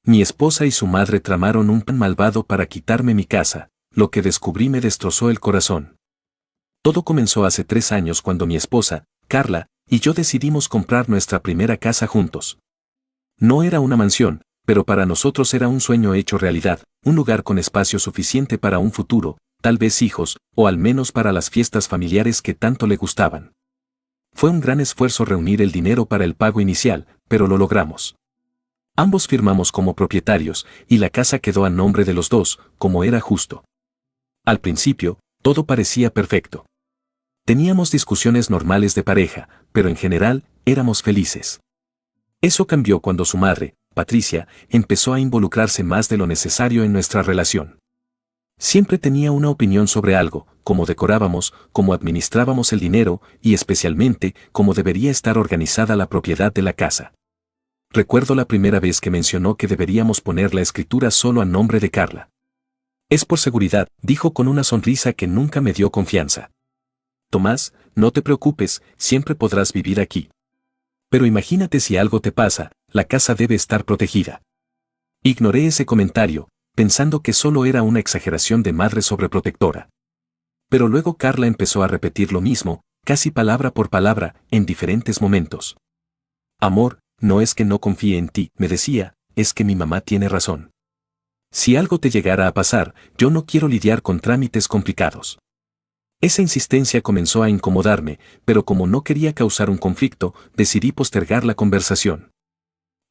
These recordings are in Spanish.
Mi esposa y su madre tramaron un plan malvado para quitarme mi casa. Lo que descubrí me destrozó el corazón. Todo comenzó hace 3 años cuando mi esposa, Carla, y yo decidimos comprar nuestra primera casa juntos. No era una mansión, pero para nosotros era un sueño hecho realidad, un lugar con espacio suficiente para un futuro, tal vez hijos, o al menos para las fiestas familiares que tanto le gustaban. Fue un gran esfuerzo reunir el dinero para el pago inicial, pero lo logramos. Ambos firmamos como propietarios, y la casa quedó a nombre de los dos, como era justo. Al principio, todo parecía perfecto. Teníamos discusiones normales de pareja, pero en general, éramos felices. Eso cambió cuando su madre, Patricia, empezó a involucrarse más de lo necesario en nuestra relación. Siempre tenía una opinión sobre algo, cómo decorábamos, cómo administrábamos el dinero y especialmente cómo debería estar organizada la propiedad de la casa. Recuerdo la primera vez que mencionó que deberíamos poner la escritura solo a nombre de Carla. Es por seguridad, dijo con una sonrisa que nunca me dio confianza. Tomás, no te preocupes, siempre podrás vivir aquí. Pero imagínate si algo te pasa, la casa debe estar protegida. Ignoré ese comentario, pensando que solo era una exageración de madre sobreprotectora. Pero luego Carla empezó a repetir lo mismo, casi palabra por palabra, en diferentes momentos. Amor, no es que no confíe en ti, me decía, es que mi mamá tiene razón. Si algo te llegara a pasar, yo no quiero lidiar con trámites complicados. Esa insistencia comenzó a incomodarme, pero como no quería causar un conflicto, decidí postergar la conversación.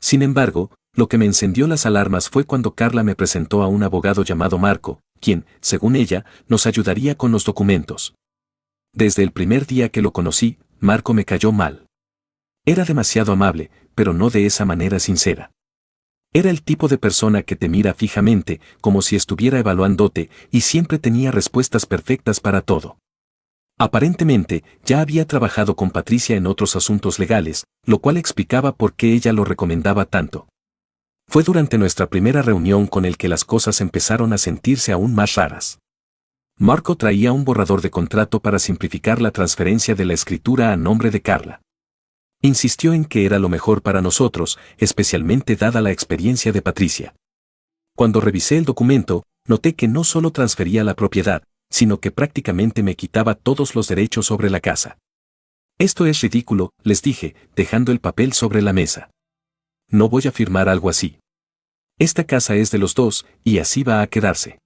Sin embargo, lo que me encendió las alarmas fue cuando Carla me presentó a un abogado llamado Marco, quien, según ella, nos ayudaría con los documentos. Desde el primer día que lo conocí, Marco me cayó mal. Era demasiado amable, pero no de esa manera sincera. Era el tipo de persona que te mira fijamente, como si estuviera evaluándote, y siempre tenía respuestas perfectas para todo. Aparentemente, ya había trabajado con Patricia en otros asuntos legales, lo cual explicaba por qué ella lo recomendaba tanto. Fue durante nuestra primera reunión con el que las cosas empezaron a sentirse aún más raras. Marco traía un borrador de contrato para simplificar la transferencia de la escritura a nombre de Carla. Insistió en que era lo mejor para nosotros, especialmente dada la experiencia de Patricia. Cuando revisé el documento, noté que no solo transfería la propiedad, sino que prácticamente me quitaba todos los derechos sobre la casa. Esto es ridículo, les dije, dejando el papel sobre la mesa. No voy a firmar algo así. Esta casa es de los dos, y así va a quedarse.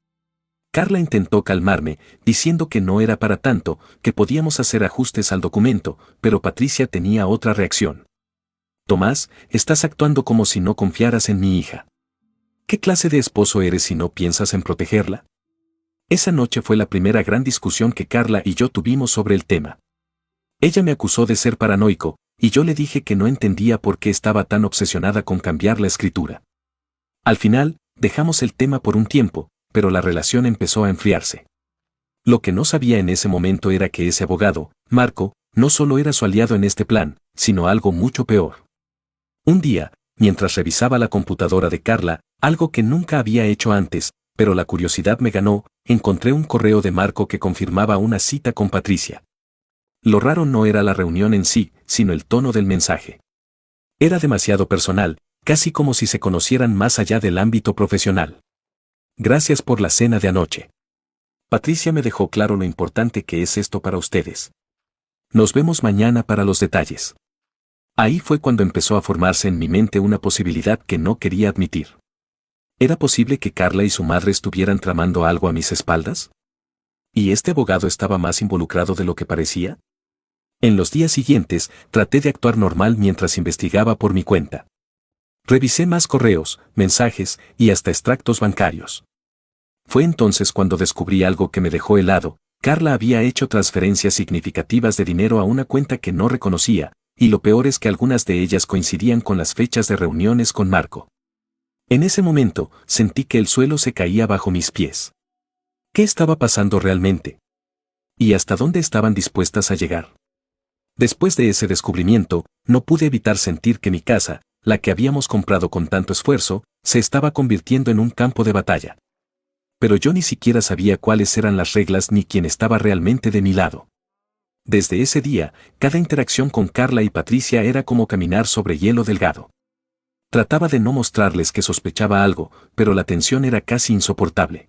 Carla intentó calmarme, diciendo que no era para tanto, que podíamos hacer ajustes al documento, pero Patricia tenía otra reacción. Tomás, estás actuando como si no confiaras en mi hija. ¿Qué clase de esposo eres si no piensas en protegerla? Esa noche fue la primera gran discusión que Carla y yo tuvimos sobre el tema. Ella me acusó de ser paranoico, y yo le dije que no entendía por qué estaba tan obsesionada con cambiar la escritura. Al final, dejamos el tema por un tiempo, pero la relación empezó a enfriarse. Lo que no sabía en ese momento era que ese abogado, Marco, no solo era su aliado en este plan, sino algo mucho peor. Un día, mientras revisaba la computadora de Carla, algo que nunca había hecho antes, pero la curiosidad me ganó, encontré un correo de Marco que confirmaba una cita con Patricia. Lo raro no era la reunión en sí, sino el tono del mensaje. Era demasiado personal, casi como si se conocieran más allá del ámbito profesional. Gracias por la cena de anoche. Patricia me dejó claro lo importante que es esto para ustedes. Nos vemos mañana para los detalles. Ahí fue cuando empezó a formarse en mi mente una posibilidad que no quería admitir. ¿Era posible que Carla y su madre estuvieran tramando algo a mis espaldas? ¿Y este abogado estaba más involucrado de lo que parecía? En los días siguientes, traté de actuar normal mientras investigaba por mi cuenta. Revisé más correos, mensajes y hasta extractos bancarios. Fue entonces cuando descubrí algo que me dejó helado. Carla había hecho transferencias significativas de dinero a una cuenta que no reconocía, y lo peor es que algunas de ellas coincidían con las fechas de reuniones con Marco. En ese momento, sentí que el suelo se caía bajo mis pies. ¿Qué estaba pasando realmente? ¿Y hasta dónde estaban dispuestas a llegar? Después de ese descubrimiento, no pude evitar sentir que mi casa, la que habíamos comprado con tanto esfuerzo, se estaba convirtiendo en un campo de batalla. Pero yo ni siquiera sabía cuáles eran las reglas ni quién estaba realmente de mi lado. Desde ese día, cada interacción con Carla y Patricia era como caminar sobre hielo delgado. Trataba de no mostrarles que sospechaba algo, pero la tensión era casi insoportable.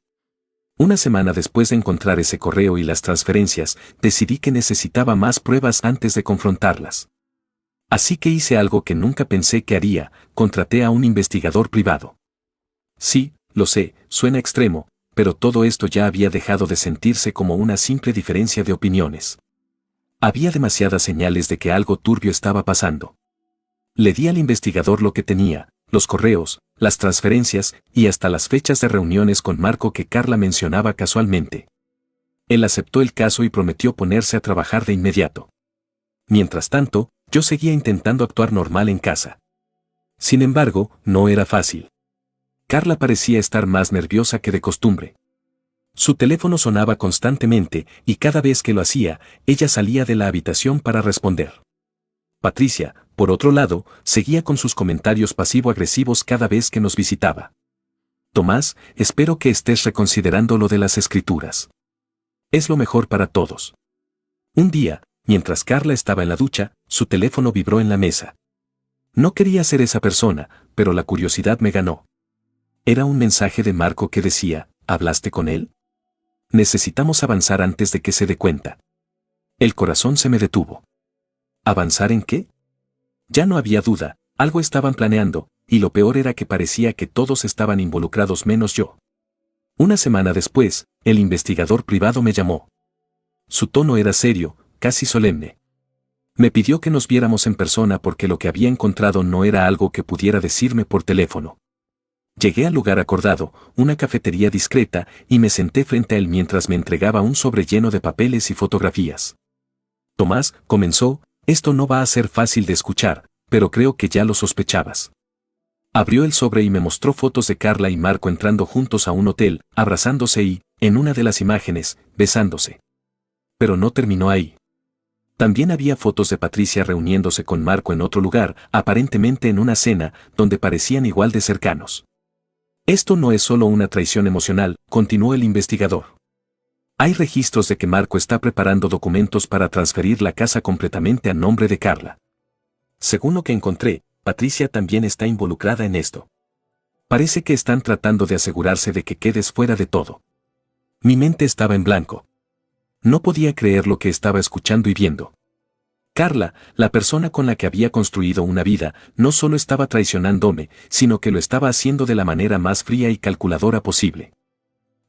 Una semana después de encontrar ese correo y las transferencias, decidí que necesitaba más pruebas antes de confrontarlas. Así que hice algo que nunca pensé que haría, contraté a un investigador privado. Sí, lo sé, suena extremo, pero todo esto ya había dejado de sentirse como una simple diferencia de opiniones. Había demasiadas señales de que algo turbio estaba pasando. Le di al investigador lo que tenía, los correos, las transferencias y hasta las fechas de reuniones con Marco que Carla mencionaba casualmente. Él aceptó el caso y prometió ponerse a trabajar de inmediato. Mientras tanto, yo seguía intentando actuar normal en casa. Sin embargo, no era fácil. Carla parecía estar más nerviosa que de costumbre. Su teléfono sonaba constantemente y cada vez que lo hacía, ella salía de la habitación para responder. Patricia, por otro lado, seguía con sus comentarios pasivo-agresivos cada vez que nos visitaba. Tomás, espero que estés reconsiderando lo de las escrituras. Es lo mejor para todos. Un día, mientras Carla estaba en la ducha, su teléfono vibró en la mesa. No quería ser esa persona, pero la curiosidad me ganó. Era un mensaje de Marco que decía, ¿hablaste con él? Necesitamos avanzar antes de que se dé cuenta. El corazón se me detuvo. ¿Avanzar en qué? Ya no había duda, algo estaban planeando, y lo peor era que parecía que todos estaban involucrados menos yo. Una semana después, el investigador privado me llamó. Su tono era serio, casi solemne. Me pidió que nos viéramos en persona porque lo que había encontrado no era algo que pudiera decirme por teléfono. Llegué al lugar acordado, una cafetería discreta, y me senté frente a él mientras me entregaba un sobre lleno de papeles y fotografías. Tomás, comenzó, esto no va a ser fácil de escuchar, pero creo que ya lo sospechabas. Abrió el sobre y me mostró fotos de Carla y Marco entrando juntos a un hotel, abrazándose y, en una de las imágenes, besándose. Pero no terminó ahí. También había fotos de Patricia reuniéndose con Marco en otro lugar, aparentemente en una cena, donde parecían igual de cercanos. Esto no es solo una traición emocional, continuó el investigador. Hay registros de que Marco está preparando documentos para transferir la casa completamente a nombre de Carla. Según lo que encontré, Patricia también está involucrada en esto. Parece que están tratando de asegurarse de que quedes fuera de todo. Mi mente estaba en blanco. No podía creer lo que estaba escuchando y viendo. Carla, la persona con la que había construido una vida, no solo estaba traicionándome, sino que lo estaba haciendo de la manera más fría y calculadora posible.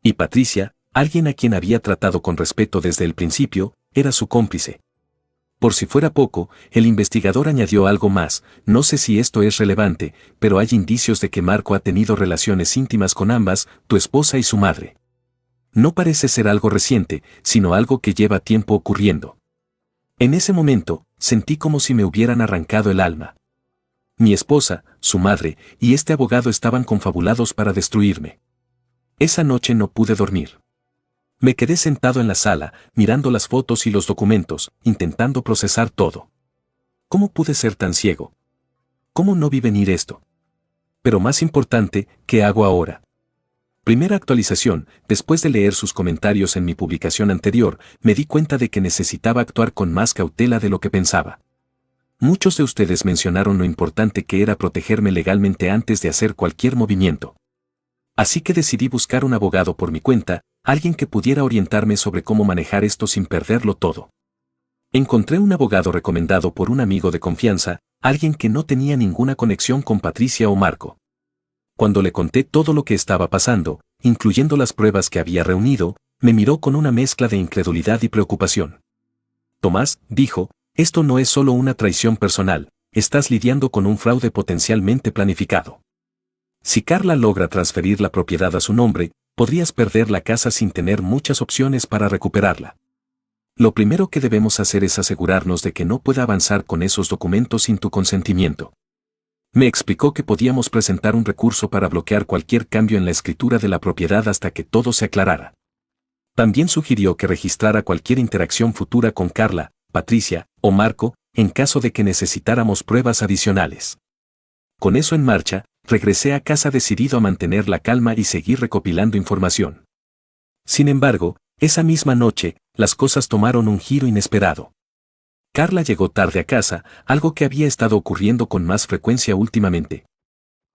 Y Patricia, alguien a quien había tratado con respeto desde el principio, era su cómplice. Por si fuera poco, el investigador añadió algo más, no sé si esto es relevante, pero hay indicios de que Marco ha tenido relaciones íntimas con ambas, tu esposa y su madre. No parece ser algo reciente, sino algo que lleva tiempo ocurriendo. En ese momento, sentí como si me hubieran arrancado el alma. Mi esposa, su madre, y este abogado estaban confabulados para destruirme. Esa noche no pude dormir. Me quedé sentado en la sala, mirando las fotos y los documentos, intentando procesar todo. ¿Cómo pude ser tan ciego? ¿Cómo no vi venir esto? Pero más importante, ¿qué hago ahora? Primera actualización, después de leer sus comentarios en mi publicación anterior, me di cuenta de que necesitaba actuar con más cautela de lo que pensaba. Muchos de ustedes mencionaron lo importante que era protegerme legalmente antes de hacer cualquier movimiento. Así que decidí buscar un abogado por mi cuenta, alguien que pudiera orientarme sobre cómo manejar esto sin perderlo todo. Encontré un abogado recomendado por un amigo de confianza, alguien que no tenía ninguna conexión con Patricia o Marco. Cuando le conté todo lo que estaba pasando, incluyendo las pruebas que había reunido, me miró con una mezcla de incredulidad y preocupación. Tomás, dijo, esto no es solo una traición personal, estás lidiando con un fraude potencialmente planificado. Si Carla logra transferir la propiedad a su nombre, podrías perder la casa sin tener muchas opciones para recuperarla. Lo primero que debemos hacer es asegurarnos de que no pueda avanzar con esos documentos sin tu consentimiento. Me explicó que podíamos presentar un recurso para bloquear cualquier cambio en la escritura de la propiedad hasta que todo se aclarara. También sugirió que registrara cualquier interacción futura con Carla, Patricia o Marco, en caso de que necesitáramos pruebas adicionales. Con eso en marcha, regresé a casa decidido a mantener la calma y seguir recopilando información. Sin embargo, esa misma noche, las cosas tomaron un giro inesperado. Carla llegó tarde a casa, algo que había estado ocurriendo con más frecuencia últimamente.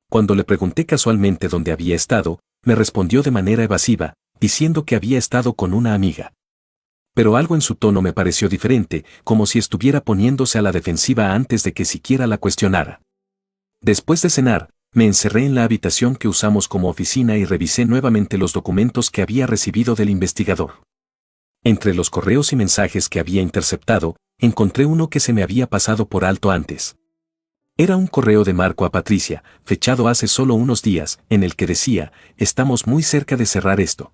Cuando le pregunté casualmente dónde había estado, me respondió de manera evasiva, diciendo que había estado con una amiga. Pero algo en su tono me pareció diferente, como si estuviera poniéndose a la defensiva antes de que siquiera la cuestionara. Después de cenar, me encerré en la habitación que usamos como oficina y revisé nuevamente los documentos que había recibido del investigador. Entre los correos y mensajes que había interceptado, encontré uno que se me había pasado por alto antes. Era un correo de Marco a Patricia, fechado hace solo unos días, en el que decía: estamos muy cerca de cerrar esto.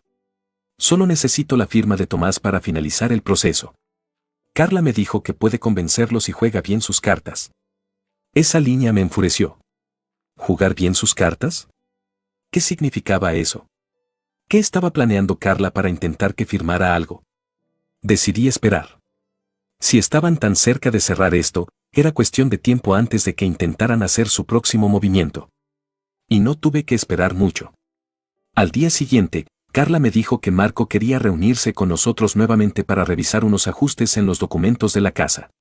Solo necesito la firma de Tomás para finalizar el proceso. Carla me dijo que puede convencerlo si juega bien sus cartas. Esa línea me enfureció. ¿Jugar bien sus cartas? ¿Qué significaba eso? ¿Qué estaba planeando Carla para intentar que firmara algo? Decidí esperar. Si estaban tan cerca de cerrar esto, era cuestión de tiempo antes de que intentaran hacer su próximo movimiento. Y no tuve que esperar mucho. Al día siguiente, Carla me dijo que Marco quería reunirse con nosotros nuevamente para revisar unos ajustes en los documentos de la casa.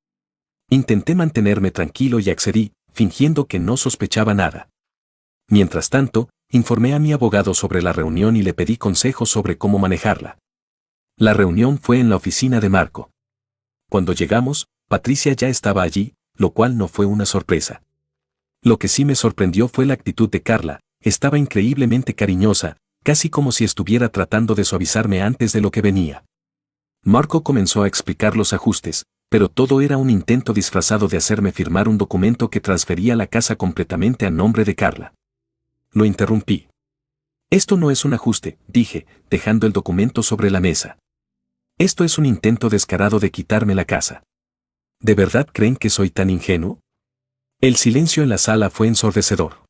Intenté mantenerme tranquilo y accedí, fingiendo que no sospechaba nada. Mientras tanto, informé a mi abogado sobre la reunión y le pedí consejos sobre cómo manejarla. La reunión fue en la oficina de Marco. Cuando llegamos, Patricia ya estaba allí, lo cual no fue una sorpresa. Lo que sí me sorprendió fue la actitud de Carla. Estaba increíblemente cariñosa, casi como si estuviera tratando de suavizarme antes de lo que venía. Marco comenzó a explicar los ajustes, pero todo era un intento disfrazado de hacerme firmar un documento que transfería la casa completamente a nombre de Carla. Lo interrumpí. Esto no es un ajuste, dije, dejando el documento sobre la mesa. Esto es un intento descarado de quitarme la casa. ¿De verdad creen que soy tan ingenuo? El silencio en la sala fue ensordecedor.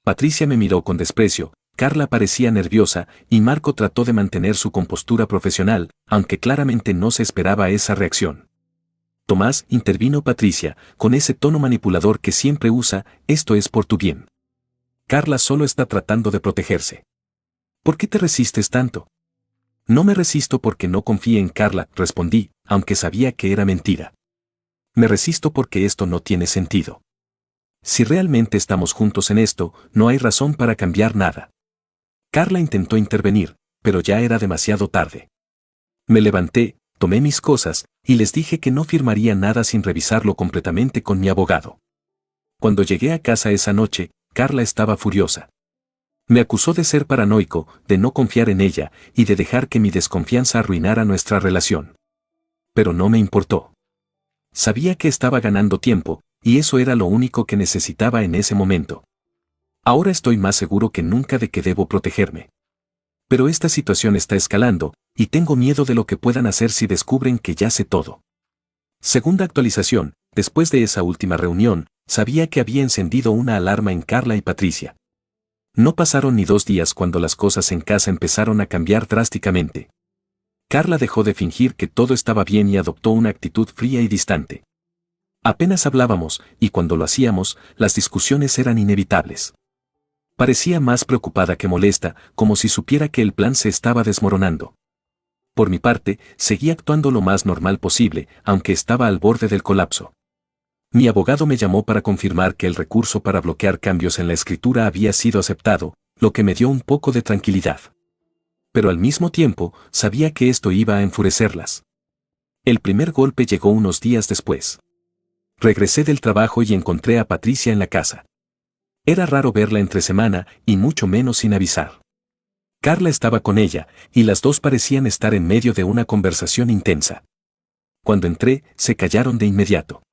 Patricia me miró con desprecio, Carla parecía nerviosa, y Marco trató de mantener su compostura profesional, aunque claramente no se esperaba esa reacción. Tomás, intervino Patricia, con ese tono manipulador que siempre usa: esto es por tu bien. Carla solo está tratando de protegerse. ¿Por qué te resistes tanto? No me resisto porque no confíe en Carla, respondí, aunque sabía que era mentira. Me resisto porque esto no tiene sentido. Si realmente estamos juntos en esto, no hay razón para cambiar nada. Carla intentó intervenir, pero ya era demasiado tarde. Me levanté, tomé mis cosas, y les dije que no firmaría nada sin revisarlo completamente con mi abogado. Cuando llegué a casa esa noche, Carla estaba furiosa. Me acusó de ser paranoico, de no confiar en ella, y de dejar que mi desconfianza arruinara nuestra relación. Pero no me importó. Sabía que estaba ganando tiempo, y eso era lo único que necesitaba en ese momento. Ahora estoy más seguro que nunca de que debo protegerme. Pero esta situación está escalando, y tengo miedo de lo que puedan hacer si descubren que ya sé todo. Segunda actualización: después de esa última reunión, sabía que había encendido una alarma en Carla y Patricia. No pasaron ni 2 días cuando las cosas en casa empezaron a cambiar drásticamente. Carla dejó de fingir que todo estaba bien y adoptó una actitud fría y distante. Apenas hablábamos, y cuando lo hacíamos, las discusiones eran inevitables. Parecía más preocupada que molesta, como si supiera que el plan se estaba desmoronando. Por mi parte, seguí actuando lo más normal posible, aunque estaba al borde del colapso. Mi abogado me llamó para confirmar que el recurso para bloquear cambios en la escritura había sido aceptado, lo que me dio un poco de tranquilidad. Pero al mismo tiempo, sabía que esto iba a enfurecerlas. El primer golpe llegó unos días después. Regresé del trabajo y encontré a Patricia en la casa. Era raro verla entre semana, y mucho menos sin avisar. Carla estaba con ella, y las dos parecían estar en medio de una conversación intensa. Cuando entré, se callaron de inmediato.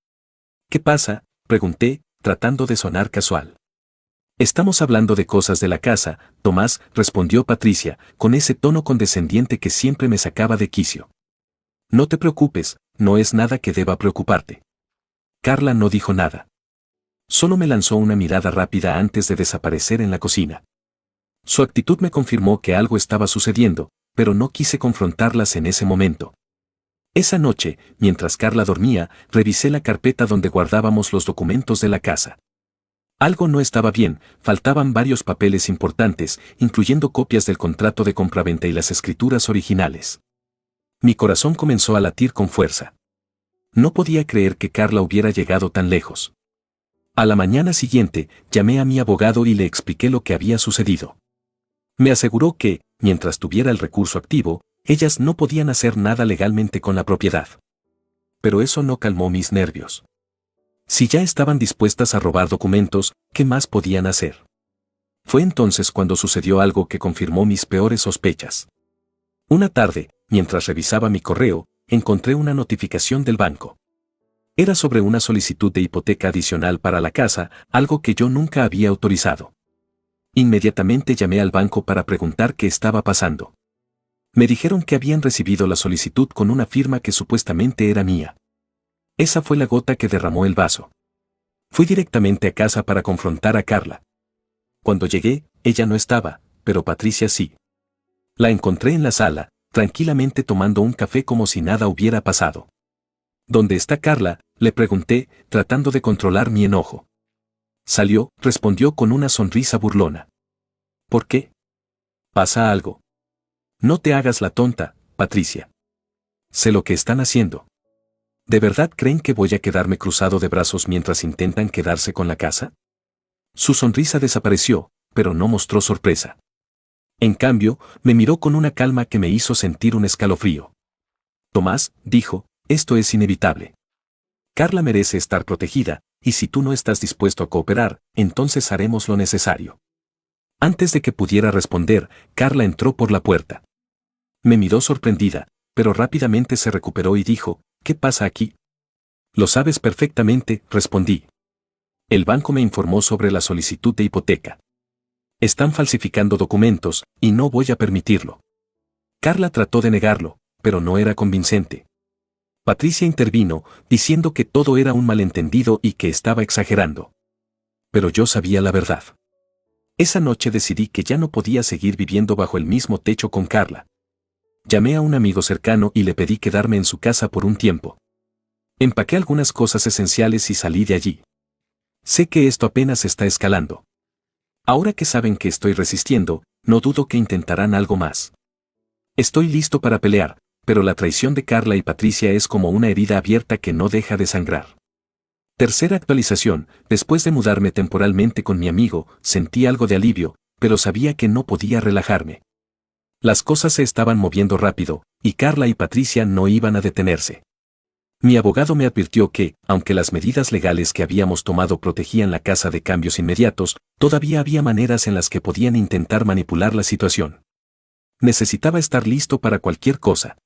¿Qué pasa?, pregunté, tratando de sonar casual. Estamos hablando de cosas de la casa, Tomás, respondió Patricia, con ese tono condescendiente que siempre me sacaba de quicio. No te preocupes, no es nada que deba preocuparte. Carla no dijo nada. Solo me lanzó una mirada rápida antes de desaparecer en la cocina. Su actitud me confirmó que algo estaba sucediendo, pero no quise confrontarlas en ese momento. Esa noche, mientras Carla dormía, revisé la carpeta donde guardábamos los documentos de la casa. Algo no estaba bien, faltaban varios papeles importantes, incluyendo copias del contrato de compraventa y las escrituras originales. Mi corazón comenzó a latir con fuerza. No podía creer que Carla hubiera llegado tan lejos. A la mañana siguiente, llamé a mi abogado y le expliqué lo que había sucedido. Me aseguró que, mientras tuviera el recurso activo, ellas no podían hacer nada legalmente con la propiedad. Pero eso no calmó mis nervios. Si ya estaban dispuestas a robar documentos, ¿qué más podían hacer? Fue entonces cuando sucedió algo que confirmó mis peores sospechas. Una tarde, mientras revisaba mi correo, encontré una notificación del banco. Era sobre una solicitud de hipoteca adicional para la casa, algo que yo nunca había autorizado. Inmediatamente llamé al banco para preguntar qué estaba pasando. Me dijeron que habían recibido la solicitud con una firma que supuestamente era mía. Esa fue la gota que derramó el vaso. Fui directamente a casa para confrontar a Carla. Cuando llegué, ella no estaba, pero Patricia sí. La encontré en la sala, tranquilamente tomando un café como si nada hubiera pasado. ¿Dónde está Carla?, le pregunté, tratando de controlar mi enojo. Salió, respondió con una sonrisa burlona. ¿Por qué? ¿Pasa algo? No te hagas la tonta, Patricia. Sé lo que están haciendo. ¿De verdad creen que voy a quedarme cruzado de brazos mientras intentan quedarse con la casa? Su sonrisa desapareció, pero no mostró sorpresa. En cambio, me miró con una calma que me hizo sentir un escalofrío. Tomás, dijo, esto es inevitable. Carla merece estar protegida, y si tú no estás dispuesto a cooperar, entonces haremos lo necesario. Antes de que pudiera responder, Carla entró por la puerta. Me miró sorprendida, pero rápidamente se recuperó y dijo, ¿qué pasa aquí? Lo sabes perfectamente, respondí. El banco me informó sobre la solicitud de hipoteca. Están falsificando documentos, y no voy a permitirlo. Carla trató de negarlo, pero no era convincente. Patricia intervino, diciendo que todo era un malentendido y que estaba exagerando. Pero yo sabía la verdad. Esa noche decidí que ya no podía seguir viviendo bajo el mismo techo con Carla. Llamé a un amigo cercano y le pedí quedarme en su casa por un tiempo. Empaqué algunas cosas esenciales y salí de allí. Sé que esto apenas está escalando. Ahora que saben que estoy resistiendo, no dudo que intentarán algo más. Estoy listo para pelear, pero la traición de Carla y Patricia es como una herida abierta que no deja de sangrar. Tercera actualización, después de mudarme temporalmente con mi amigo, sentí algo de alivio, pero sabía que no podía relajarme. Las cosas se estaban moviendo rápido, y Carla y Patricia no iban a detenerse. Mi abogado me advirtió que, aunque las medidas legales que habíamos tomado protegían la casa de cambios inmediatos, todavía había maneras en las que podían intentar manipular la situación. Necesitaba estar listo para cualquier cosa.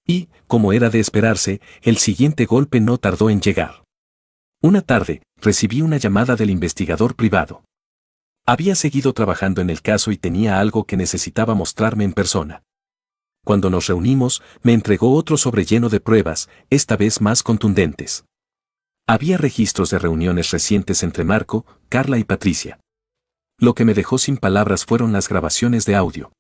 Y, como era de esperarse, el siguiente golpe no tardó en llegar. Una tarde, recibí una llamada del investigador privado. Había seguido trabajando en el caso y tenía algo que necesitaba mostrarme en persona. Cuando nos reunimos, me entregó otro sobre lleno de pruebas, esta vez más contundentes. Había registros de reuniones recientes entre Marco, Carla y Patricia. Lo que me dejó sin palabras fueron las grabaciones de audio.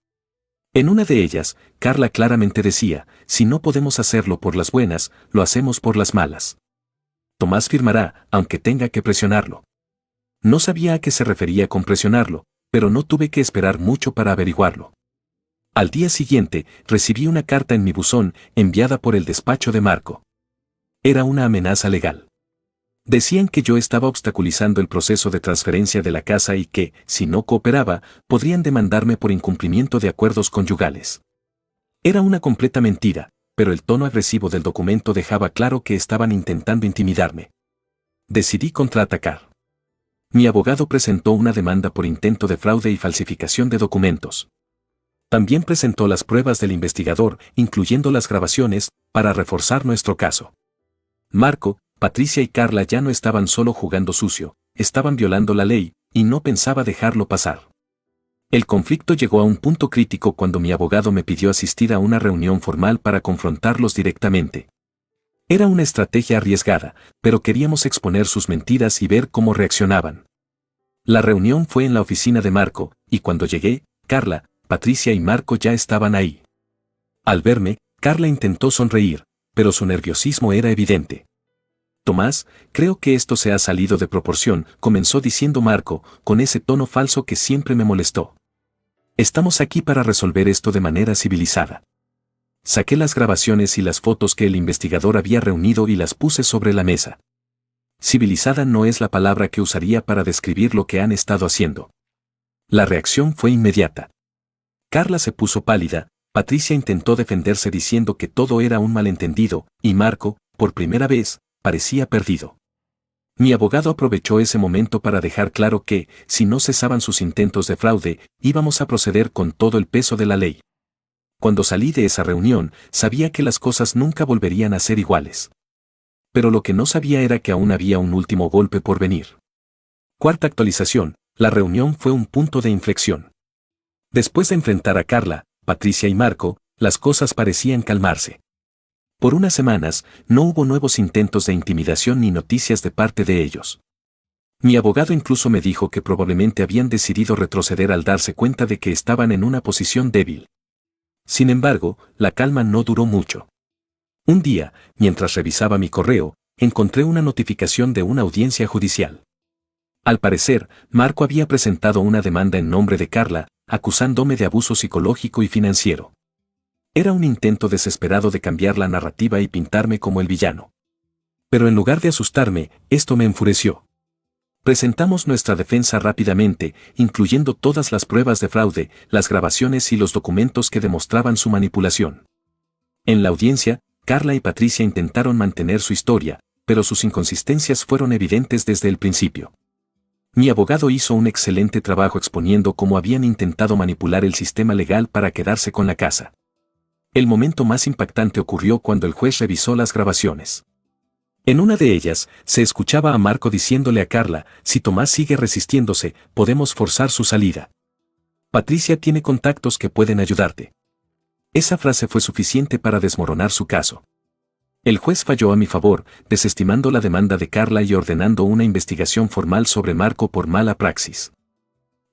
En una de ellas, Carla claramente decía, si no podemos hacerlo por las buenas, lo hacemos por las malas. Tomás firmará, aunque tenga que presionarlo. No sabía a qué se refería con presionarlo, pero no tuve que esperar mucho para averiguarlo. Al día siguiente, recibí una carta en mi buzón, enviada por el despacho de Marco. Era una amenaza legal. Decían que yo estaba obstaculizando el proceso de transferencia de la casa y que, si no cooperaba, podrían demandarme por incumplimiento de acuerdos conyugales. Era una completa mentira, pero el tono agresivo del documento dejaba claro que estaban intentando intimidarme. Decidí contraatacar. Mi abogado presentó una demanda por intento de fraude y falsificación de documentos. También presentó las pruebas del investigador, incluyendo las grabaciones, para reforzar nuestro caso. Marco, Patricia y Carla ya no estaban solo jugando sucio, estaban violando la ley, y no pensaba dejarlo pasar. El conflicto llegó a un punto crítico cuando mi abogado me pidió asistir a una reunión formal para confrontarlos directamente. Era una estrategia arriesgada, pero queríamos exponer sus mentiras y ver cómo reaccionaban. La reunión fue en la oficina de Marco, y cuando llegué, Carla, Patricia y Marco ya estaban ahí. Al verme, Carla intentó sonreír, pero su nerviosismo era evidente. Tomás, creo que esto se ha salido de proporción, comenzó diciendo Marco, con ese tono falso que siempre me molestó. Estamos aquí para resolver esto de manera civilizada. Saqué las grabaciones y las fotos que el investigador había reunido y las puse sobre la mesa. Civilizada no es la palabra que usaría para describir lo que han estado haciendo. La reacción fue inmediata. Carla se puso pálida, Patricia intentó defenderse diciendo que todo era un malentendido, y Marco, por primera vez, parecía perdido. Mi abogado aprovechó ese momento para dejar claro que, si no cesaban sus intentos de fraude, íbamos a proceder con todo el peso de la ley. Cuando salí de esa reunión, sabía que las cosas nunca volverían a ser iguales. Pero lo que no sabía era que aún había un último golpe por venir. Cuarta actualización, la reunión fue un punto de inflexión. Después de enfrentar a Carla, Patricia y Marco, las cosas parecían calmarse. Por unas semanas, no hubo nuevos intentos de intimidación ni noticias de parte de ellos. Mi abogado incluso me dijo que probablemente habían decidido retroceder al darse cuenta de que estaban en una posición débil. Sin embargo, la calma no duró mucho. Un día, mientras revisaba mi correo, encontré una notificación de una audiencia judicial. Al parecer, Marco había presentado una demanda en nombre de Carla, acusándome de abuso psicológico y financiero. Era un intento desesperado de cambiar la narrativa y pintarme como el villano. Pero en lugar de asustarme, esto me enfureció. Presentamos nuestra defensa rápidamente, incluyendo todas las pruebas de fraude, las grabaciones y los documentos que demostraban su manipulación. En la audiencia, Carla y Patricia intentaron mantener su historia, pero sus inconsistencias fueron evidentes desde el principio. Mi abogado hizo un excelente trabajo exponiendo cómo habían intentado manipular el sistema legal para quedarse con la casa. El momento más impactante ocurrió cuando el juez revisó las grabaciones. En una de ellas, se escuchaba a Marco diciéndole a Carla, si Tomás sigue resistiéndose, podemos forzar su salida. Patricia tiene contactos que pueden ayudarte. Esa frase fue suficiente para desmoronar su caso. El juez falló a mi favor, desestimando la demanda de Carla y ordenando una investigación formal sobre Marco por mala praxis.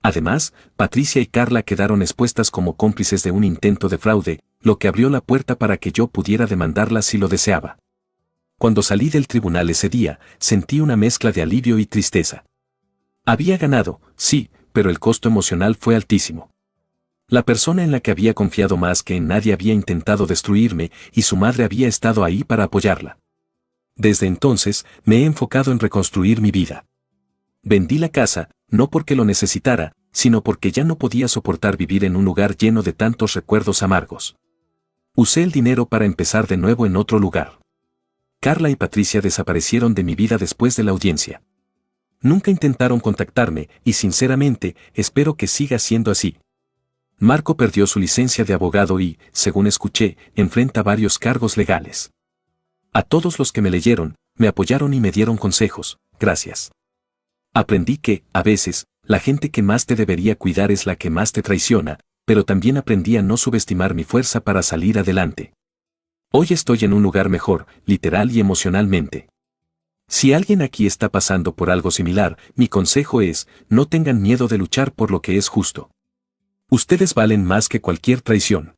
Además, Patricia y Carla quedaron expuestas como cómplices de un intento de fraude, lo que abrió la puerta para que yo pudiera demandarlas si lo deseaba. Cuando salí del tribunal ese día, sentí una mezcla de alivio y tristeza. Había ganado, sí, pero el costo emocional fue altísimo. La persona en la que había confiado más que en nadie había intentado destruirme y su madre había estado ahí para apoyarla. Desde entonces, me he enfocado en reconstruir mi vida. Vendí la casa, no porque lo necesitara, sino porque ya no podía soportar vivir en un lugar lleno de tantos recuerdos amargos. Usé el dinero para empezar de nuevo en otro lugar. Carla y Patricia desaparecieron de mi vida después de la audiencia. Nunca intentaron contactarme y sinceramente, espero que siga siendo así. Marco perdió su licencia de abogado y, según escuché, enfrenta varios cargos legales. A todos los que me leyeron, me apoyaron y me dieron consejos, gracias. Aprendí que, a veces, la gente que más te debería cuidar es la que más te traiciona, pero también aprendí a no subestimar mi fuerza para salir adelante. Hoy estoy en un lugar mejor, literal y emocionalmente. Si alguien aquí está pasando por algo similar, mi consejo es, no tengan miedo de luchar por lo que es justo. Ustedes valen más que cualquier traición.